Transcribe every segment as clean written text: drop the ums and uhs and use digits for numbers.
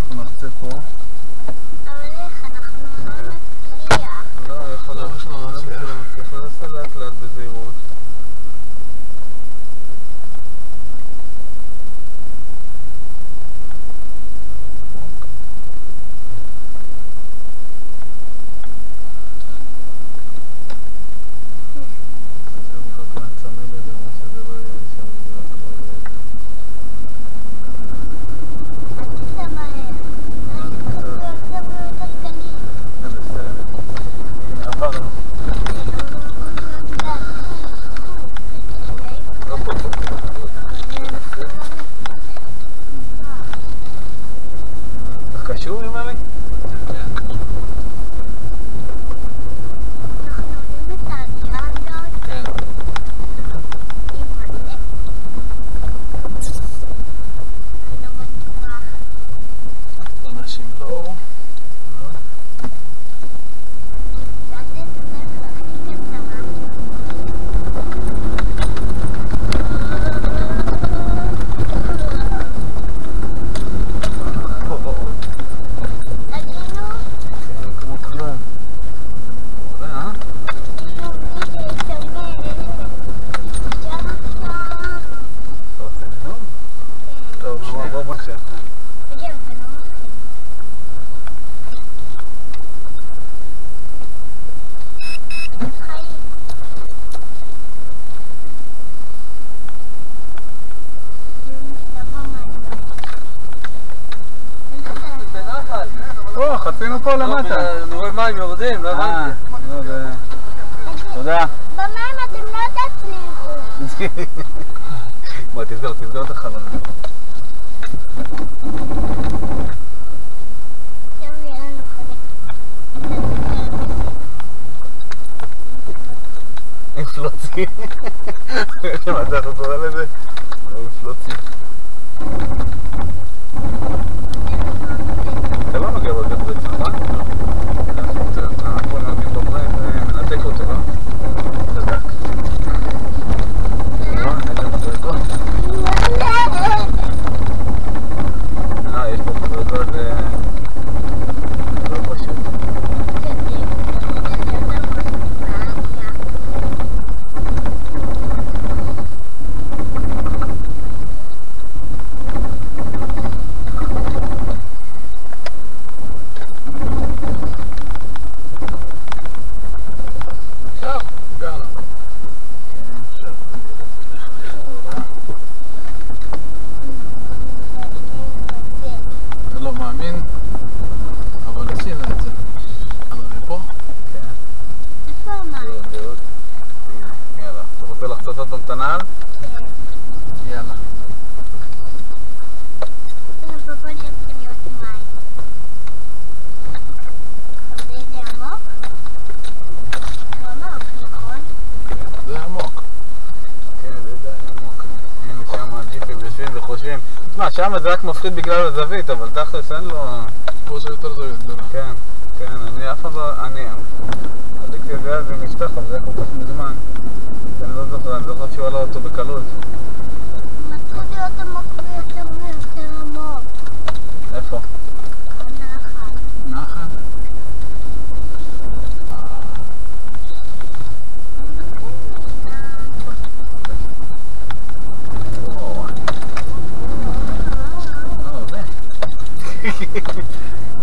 אנחנו נחצה פה. אבל איך? אנחנו לא נצליח. לא, יכול להיות שלא נצליח. ננסה לאט לאט בזהירות. קשור עם אלי? חצינו פה למטה. אני רואה מים יורדים, לא הבנתי. תודה. במים אתם לא תצליחו. בוא, תסגור את החלון. אינפלוצי. שמעת איך הוא קורא לזה? אינפלוצי. אתה לא נוגע בגברית, נכון? אנחנו נוגעים בברית ונתק אותו, לא? תדק. לא, נגע מדרגות. יש פה מדרגות לא פשוט. לחצות את הנעל? כן. יאללה. בוא נתחיל להיות מים. זה עמוק? הוא עמוק, נכון? זה עמוק. כן, זה די עמוק. הנה שם הג'יפים יושבים וחושבים. תשמע, שם זה רק מפחיד בגלל הזווית, אבל תכלס אין לו... פה זה יותר זווית גדולה. כן, כן, אני אף פעם לא... עדיתי את זה אז עם נפתח, אבל זה היה כל כך מזמן. אני לא זוכר, אני זוכר שהוא עלה אותו בקלות. מתחיל להיות עמוק ויותר ויותר עמוק. איפה? הנחל. נחל?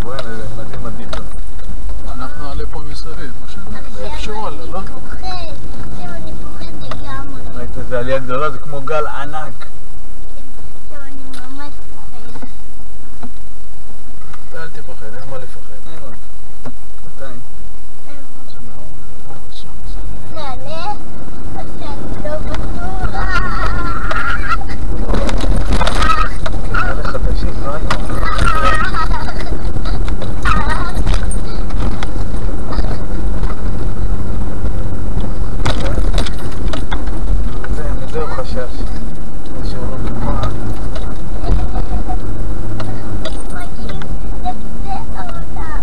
בואי, זה מדהים מדהים. אנחנו נעלה פה מסביב, איפשהו עלה, לא? אני פוחד לגמרי. ראית איזה עלייה גדולה, זה כמו גל ענק. אני ממש פוחד. אל תפחד, אין מה לפחד. מתי? זה מאוד שם. תעלה, או שאני לא בטוח. כאלה חדשים, לא היום. זהו חשש. משהו לא מוכן. מגיעים לבצע אותם.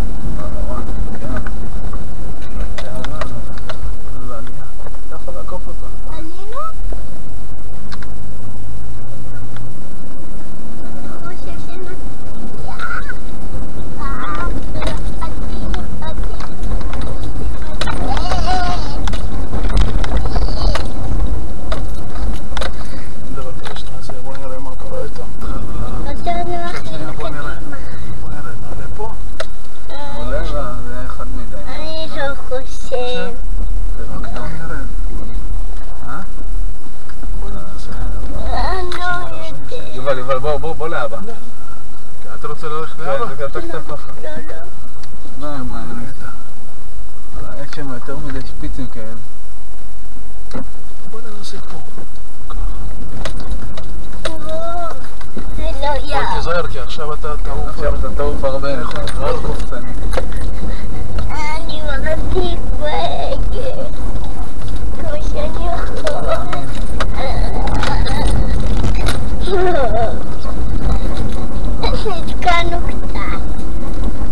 כן. שפיצים כאלה. בוא ננסה פה. זה לא אבל יער. תיזהר, כי עכשיו אתה תעוף. עכשיו אתה תעוף הרבה, מאוד קופצני. אני מחזיק ברגל. כמו שאני יכול. נתקענו קצת.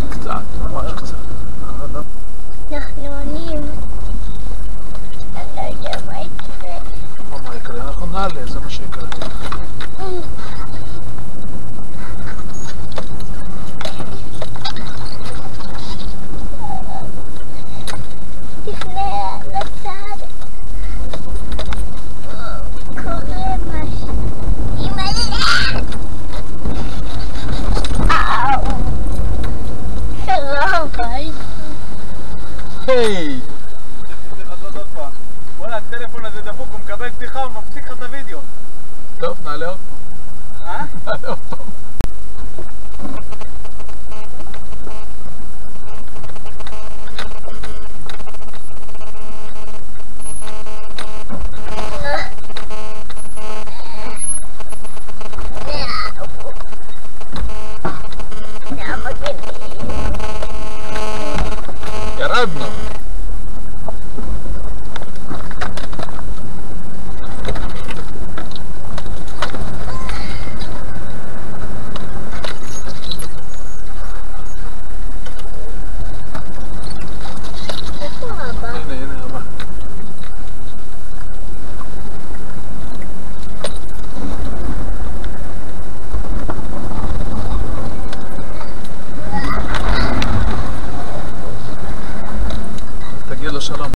קצת, ממש קצת. אנחנו עולים. אני לא יודע מה יקרה. מה יקרה? אנחנו נעלה, זה מה שיקרה. תפנה לצד. קורה משהו. אימא'לה! אאו! קרה משהו. היי! וואלה, הטלפון הזה דפוק, הוא מקבל שיחה, הוא מפסיק לך את הוידאו. טוב, נעלה עוד פעם. אה? נעלה עוד